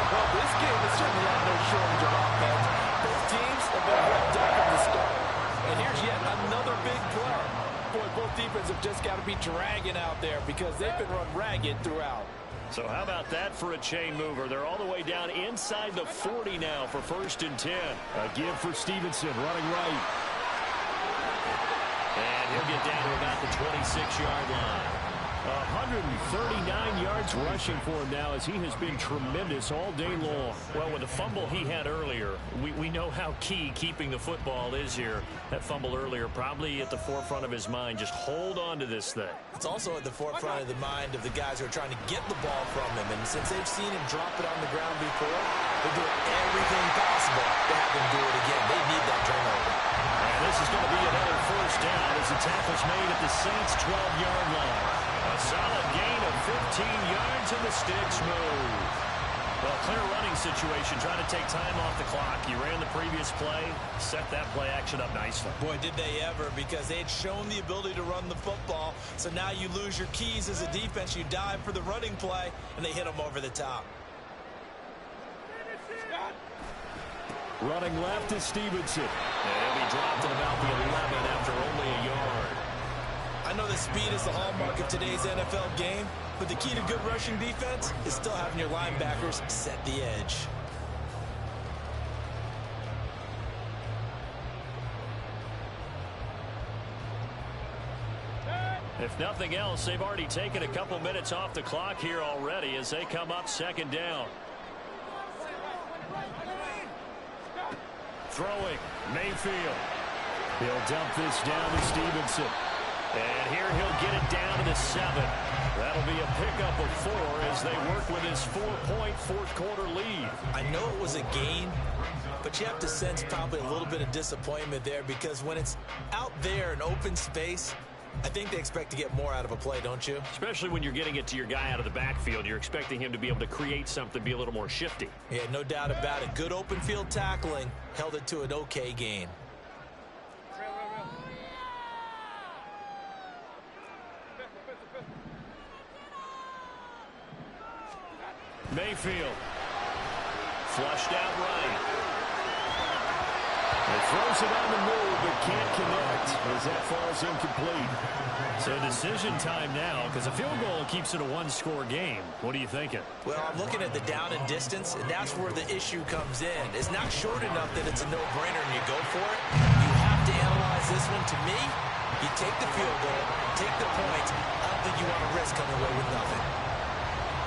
Well, this game has certainly had no shortage of offense. Both teams have been wrapped up from the start. And here's yet another big play. Boy, both defenses have just got to be dragging out there because they've been run ragged throughout. So how about that for a chain mover? They're all the way down inside the 40 now for 1st and 10. A give for Stevenson, running right. And he'll get down to about the 26-yard line. 139 yards rushing for him now as he has been tremendous all day long. Well, with the fumble he had earlier, we know how key keeping the football is here. That fumble earlier probably at the forefront of his mind. Just hold on to this thing. It's also at the forefront of the mind of the guys who are trying to get the ball from him. And since they've seen him drop it on the ground before, they're doing everything possible to have him do it again. They need that turnover. And this is going to be another 1st down as the tackle's made at the Saints' 12-yard line. A solid gain of 15 yards and the sticks move. Well, clear running situation, trying to take time off the clock. You ran the previous play, set that play action up nicely. Boy, did they ever, because they had shown the ability to run the football. So now you lose your keys as a defense. You dive for the running play, and they hit them over the top. Running left is Stevenson. And he'll be dropped at about the 11 after only a yard. I know that speed is the hallmark of today's NFL game, but the key to good rushing defense is still having your linebackers set the edge. If nothing else, they've already taken a couple minutes off the clock here already as they come up 2nd down. Throwing, Mayfield. He'll dump this down to Stevenson. And here he'll get it down to the 7. That'll be a pickup of 4 as they work with his 4-point fourth-quarter lead. I know it was a gain, but you have to sense probably a little bit of disappointment there because when it's out there in open space, I think they expect to get more out of a play, don't you? Especially when you're getting it to your guy out of the backfield. You're expecting him to be able to create something, be a little more shifty. Yeah, no doubt about it. Good open field tackling held it to an okay gain. Mayfield. Flushed out right. He throws it on the move, but can't connect as that falls incomplete. So decision time now, because a field goal keeps it a one-score game. What are you thinking? Well, I'm looking at the down and distance, and that's where the issue comes in. It's not short enough that it's a no-brainer and you go for it. You have to analyze this one. To me, you take the field goal, take the points. I don't think you want to risk coming away with nothing.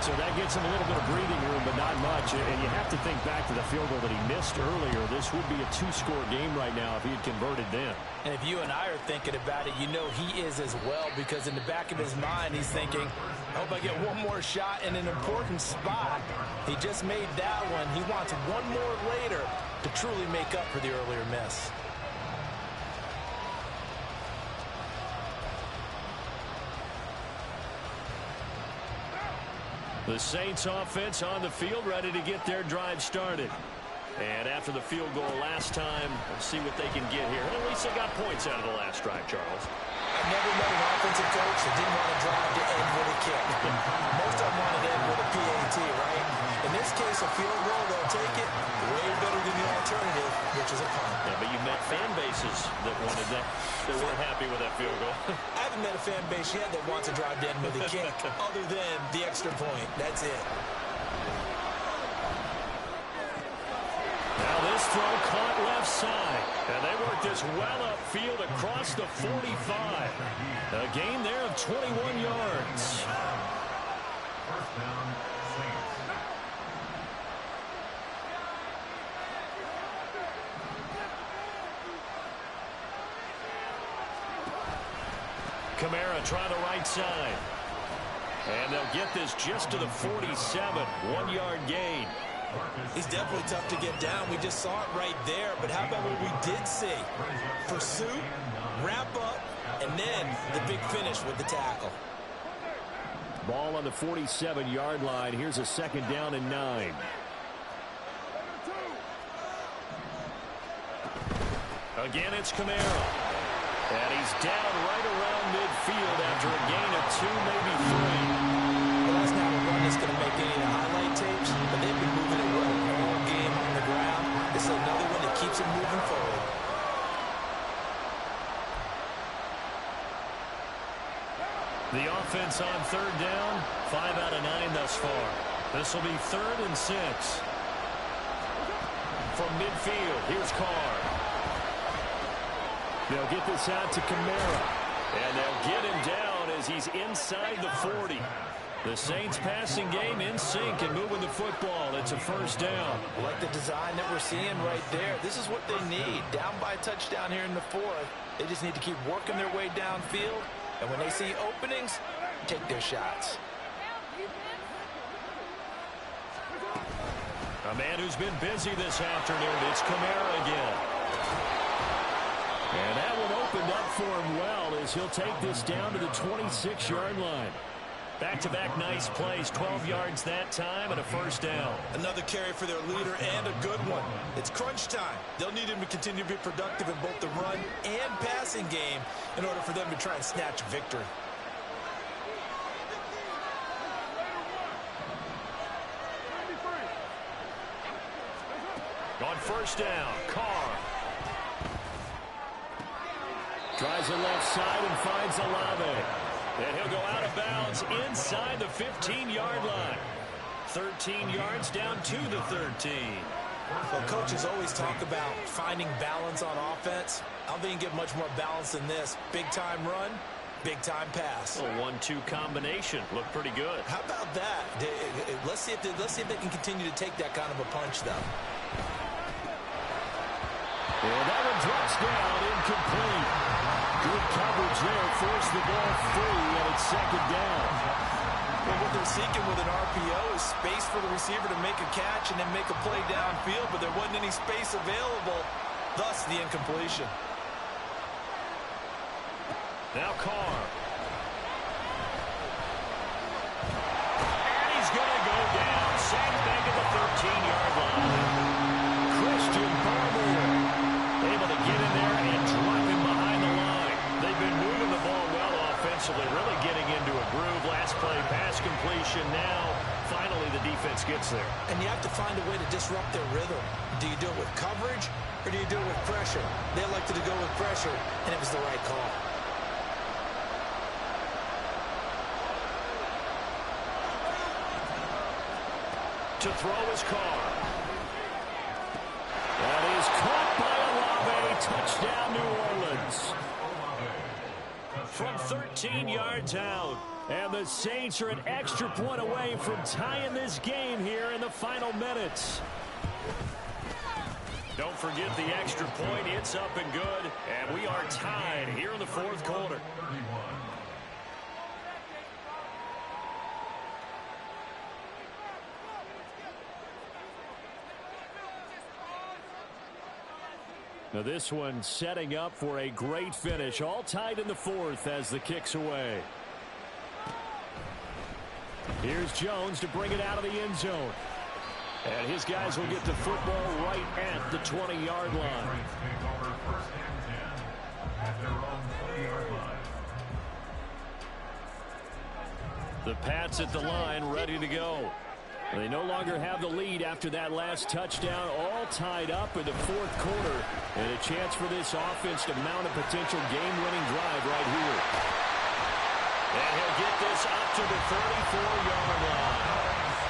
So that gets him a little bit of breathing room, but not much. And you have to think back to the field goal that he missed earlier. This would be a two-score game right now if he had converted then. And if you and I are thinking about it, you know he is as well, because in the back of his mind, he's thinking, I hope I get one more shot in an important spot. He just made that one. He wants one more later to truly make up for the earlier miss. The Saints offense on the field, ready to get their drive started. And after the field goal last time, we'll see what they can get here. And at least they got points out of the last drive, Charles. I've never met an offensive coach that didn't want to drive to end with a kick. Most of them want to end with a PAT, right? In this case, a field goal, they'll take it way better than the alternative, which is a punt. Yeah, but you met fan bases that wanted that. They weren't happy with that field goal. I haven't met a fan base yet that wants to drive to end with a kick, other than the extra point. That's it. Now this throw caught left side. And they work this well upfield across the 45. A gain there of 21 yards. First down, Saints. Kamara trying the right side. And they'll get this just to the 47. 1 yard gain. He's definitely tough to get down. We just saw it right there. But how about what we did see? Pursuit, wrap up, and then the big finish with the tackle. Ball on the 47-yard line. Here's a second down and 9. Again, it's Kamara. And he's down right around midfield after a gain of 2, maybe 3. Well, that's not a run that's going to make any of the highlight tapes, but they've been moving it well all game on the ground. This is another one that keeps it moving forward. The offense on third down, 5 out of 9 thus far. This will be 3rd and 6. From midfield, here's Carr. They'll get this out to Kamara. And they'll get him down as he's inside the 40. The Saints passing game in sync and moving the football. It's a first down. I like the design that we're seeing right there. This is what they need. Down by a touchdown here in the 4th. They just need to keep working their way downfield. And when they see openings, take their shots. A man who's been busy this afternoon. It's Kamara again. And that one opened up for him well as he'll take this down to the 26-yard line. Back-to-back nice plays, 12 yards that time and a first down. Another carry for their leader and a good one. It's crunch time. They'll need him to continue to be productive in both the run and passing game in order for them to try and snatch victory. On first down, Carr. Tries the left side and finds Olave. And he'll go out of bounds inside the 15-yard line. 13 yards down to the 13. Well, coaches always talk about finding balance on offense. I don't think you can get much more balance than this. Big-time run, big-time pass. A 1-2 combination. Looked pretty good. How about that? Let's see if they can continue to take that kind of a punch, though. And that one drops down, incomplete. Good coverage there, forced the ball free, and it's second down. Well, what they're seeking with an RPO is space for the receiver to make a catch and then make a play downfield, but there wasn't any space available, thus the incompletion. Now Carr. And he's going to go down. Sacked back at the 13-yard line. Christian Barmore able to get in there and drop him behind the line. They've been moving the ball well offensively, really getting into a groove. Last play, pass completion now finally the defense gets there. And you have to find a way to disrupt their rhythm. Do you do it with coverage or do you do it with pressure? They elected to go with pressure, and it was the right call. To throw his car. That is caught by Olave. Touchdown, New Orleans. From 13 yards out. And the Saints are an extra point away from tying this game here in the final minutes. Don't forget the extra point. It's up and good. And we are tied here in the fourth quarter. Now this one setting up for a great finish. All tied in the fourth as the kick's away. Here's Jones to bring it out of the end zone. And his guys will get the football right at the 20-yard line. The Pats at the line ready to go. They no longer have the lead after that last touchdown, all tied up in the fourth quarter. And a chance for this offense to mount a potential game-winning drive right here. And he'll get this up to the 34-yard line.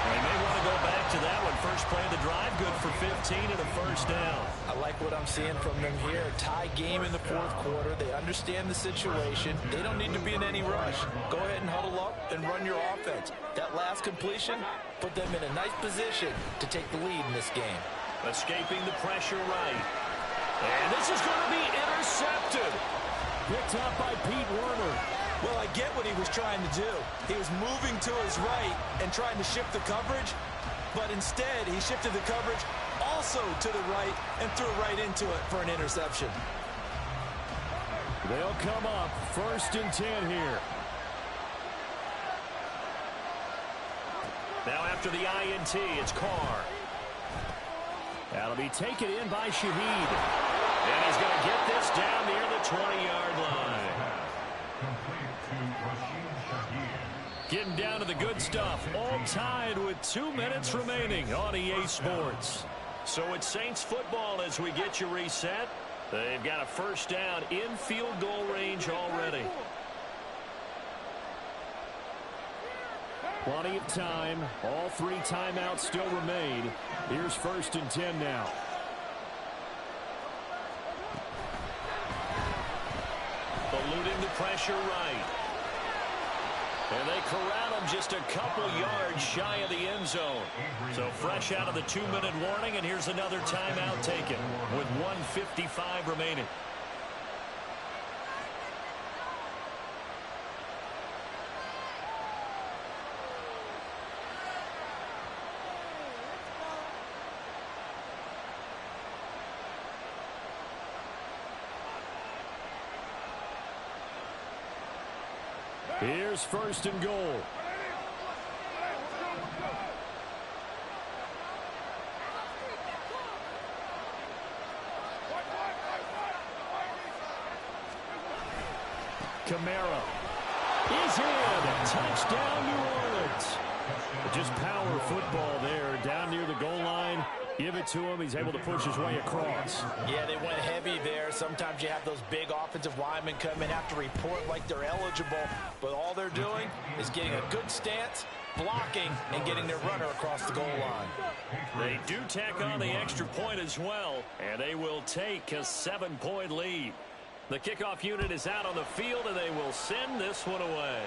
They may want to go back to that one. First play of the drive, good for 15 and a first down. I like what I'm seeing from them here. Tie game in the fourth quarter. They understand the situation. They don't need to be in any rush. Go ahead and huddle up and run your offense. That last completion put them in a nice position to take the lead in this game. Escaping the pressure right. And this is going to be intercepted. Picked up by Pete Werner. Well, I get what he was trying to do. He was moving to his right and trying to shift the coverage, but instead he shifted the coverage also to the right and threw right into it for an interception. They'll come up 1st and 10 here. Now after the INT, it's Carr. That'll be taken in by Shaheed. And he's going to get this down near the 20-yard line. Getting down to the good stuff. All tied with 2 minutes remaining on EA Sports. So it's Saints football as we get you reset. They've got a first down in field goal range already. Plenty of time. All 3 timeouts still remain. Here's 1st and 10 now. Eluding the pressure right. And they corral him just a couple yards shy of the end zone. So fresh out of the 2-minute warning, and here's another timeout taken with 1:55 remaining. Here's 1st and goal. Kamara is in. Touchdown, New Orleans. Just power football there down near the goal line. Give it to him. He's able to push his way across. Yeah, they went heavy there. Sometimes you have those big offensive linemen come in, have to report like they're eligible, but all they're doing is getting a good stance, blocking, and getting their runner across the goal line. They do tack on the extra point as well, and they will take a 7-point lead. The kickoff unit is out on the field, and they will send this one away.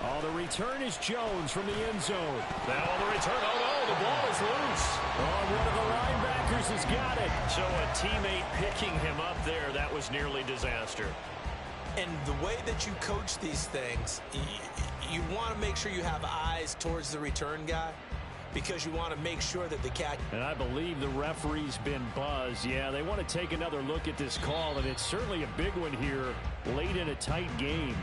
Oh, the return is Jones from the end zone. Now on the return, oh no, the ball is loose. Oh, one of the linebackers has got it. So a teammate picking him up there, that was nearly disaster. And the way that you coach these things, you want to make sure you have eyes towards the return guy, because you want to make sure that the catch. And I believe the referee's been buzzed. Yeah, they want to take another look at this call, and it's certainly a big one here late in a tight game.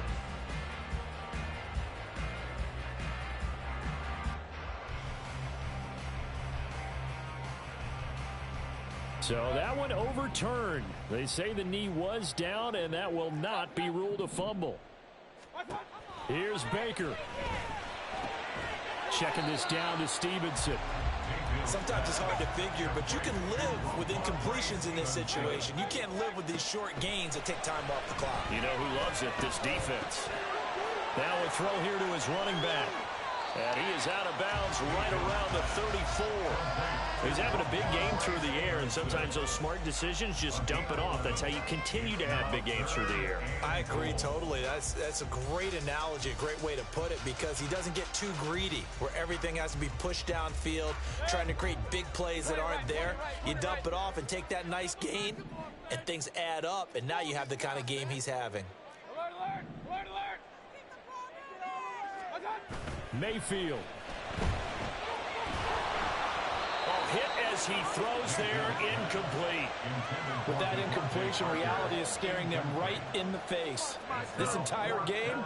So that one overturned. They say the knee was down, and that will not be ruled a fumble. Here's Baker. checking this down to Stevenson. Sometimes it's hard to figure, but you can live with incompletions in this situation. You can't live with these short gains that take time off the clock. You know who loves it? This defense. Now a throw here to his running back. And he is out of bounds right around the 34. He's having a big game through the air, and sometimes those smart decisions just dump it off. That's how you continue to have big games through the air. I agree totally. That's a great analogy, a great way to put it, because he doesn't get too greedy where everything has to be pushed downfield, trying to create big plays that aren't there. You dump it off and take that nice gain, and things add up, and now you have the kind of game he's having. Mayfield. Hit as he throws there, incomplete. With that incompletion, reality is staring them right in the face. This entire game,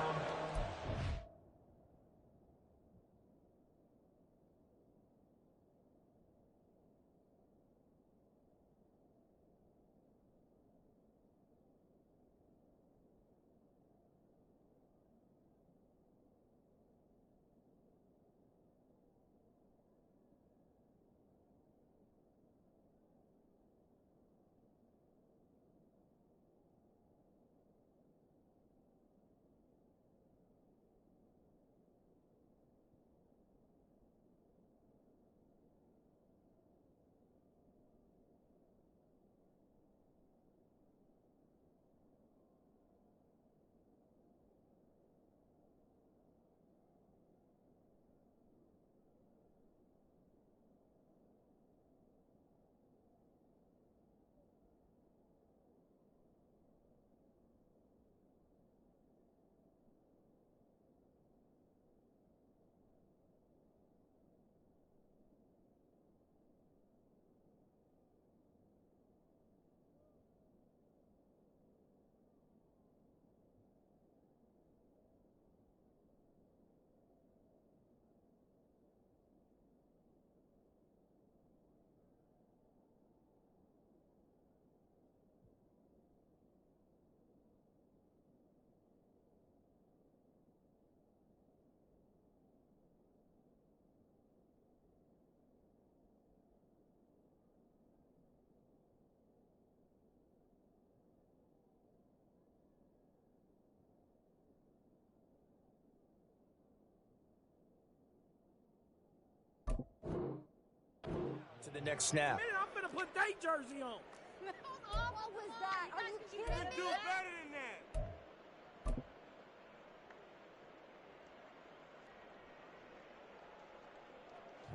to the next snap. I'm gonna put their jersey on. What was that? Are you kidding me? Do better than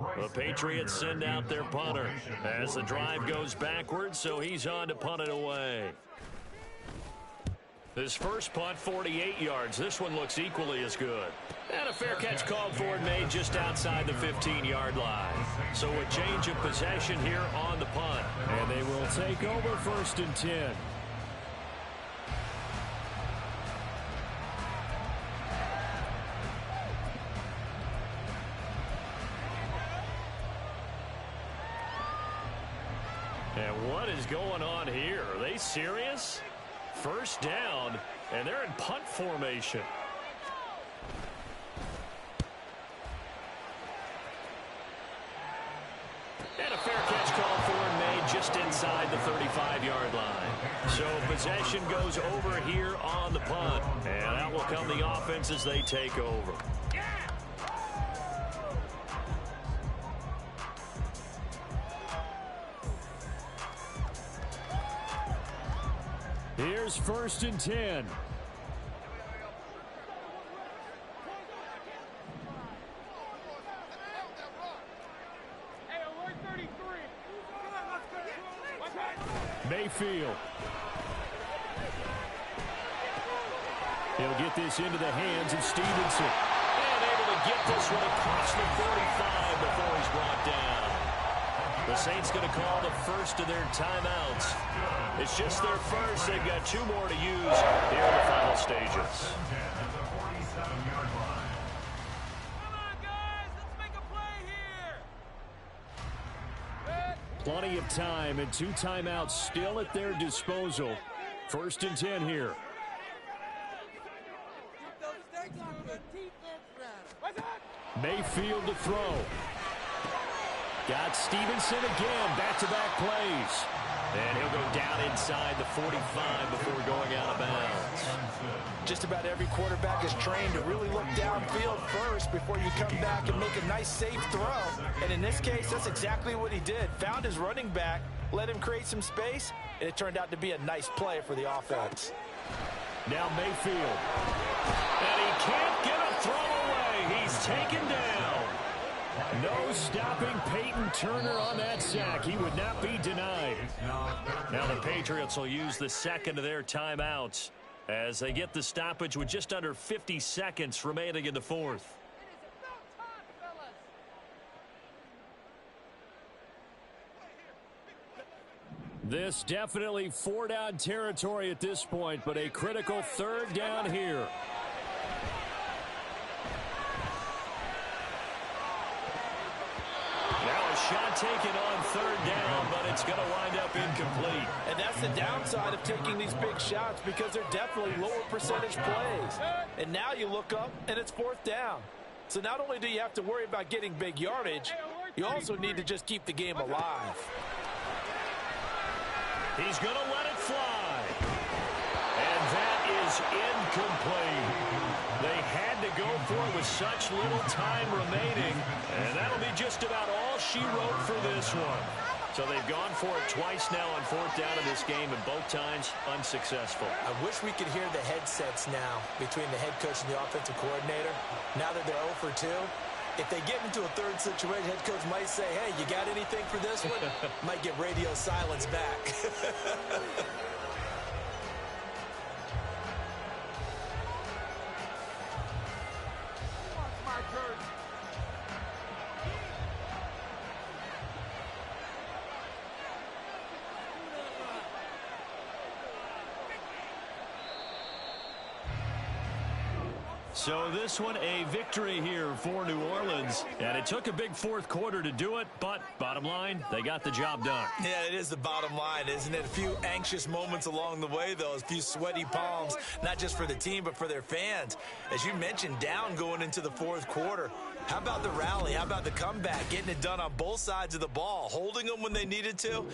that. The Patriots send out their punter as the drive goes backwards, so he's on to punt it away. His first punt, 48 yards. This one looks equally as good. And a fair catch called for and made just outside the 15-yard line. So a change of possession here on the punt. And they will take over 1st and 10. And what is going on here? Are they serious? First down, and they're in punt formation. And a fair catch called for and made just inside the 35-yard line. So possession goes over here on the punt. And out will come the offense as they take over. Here's 1st and 10. Mayfield. He'll get this into the hands of Stevenson. And able to get this one across the 45 before he's brought down. The Saints going to call the first of their timeouts. It's just their first. They've got 2 more to use here in the final stages. Plenty of time and 2 timeouts still at their disposal. 1st and 10 here. Mayfield to throw. Got Stevenson again, back-to-back plays. And he'll go down inside the 45 before going out of bounds. Just about every quarterback is trained to really look downfield first before you come back and make a nice, safe throw. And in this case, that's exactly what he did. Found his running back, let him create some space, and it turned out to be a nice play for the offense. Now Mayfield. And he can't get a throw away. He's taken down. No stopping Peyton Turner on that sack. He would not be denied. Now the Patriots will use the second of their timeouts as they get the stoppage with just under 50 seconds remaining in the fourth. This definitely 4-down territory at this point, but a critical 3rd down here. Now a shot taken on 3rd down, but it's going to wind up incomplete. And that's the downside of taking these big shots because they're definitely lower percentage plays. And now you look up and it's 4th down. So not only do you have to worry about getting big yardage, you also need to just keep the game alive. He's going to let it fly. And that is incomplete. They had to go for it with such little time remaining. And that'll be just about all she wrote for this one. So they've gone for it twice now on 4th down in this game, and both times unsuccessful. I wish we could hear the headsets now between the head coach and the offensive coordinator. Now that they're 0 for 2. If they get into a 3rd situation, head coach might say, hey, you got anything for this one? Might get radio silence back. So this one a victory here for New Orleans. And it took a big 4th quarter to do it, but bottom line, they got the job done. Yeah, it is the bottom line, isn't it? A few anxious moments along the way, though. A few sweaty palms, not just for the team, but for their fans. As you mentioned, down going into the 4th quarter. How about the rally? How about the comeback? Getting it done on both sides of the ball, holding them when they needed to,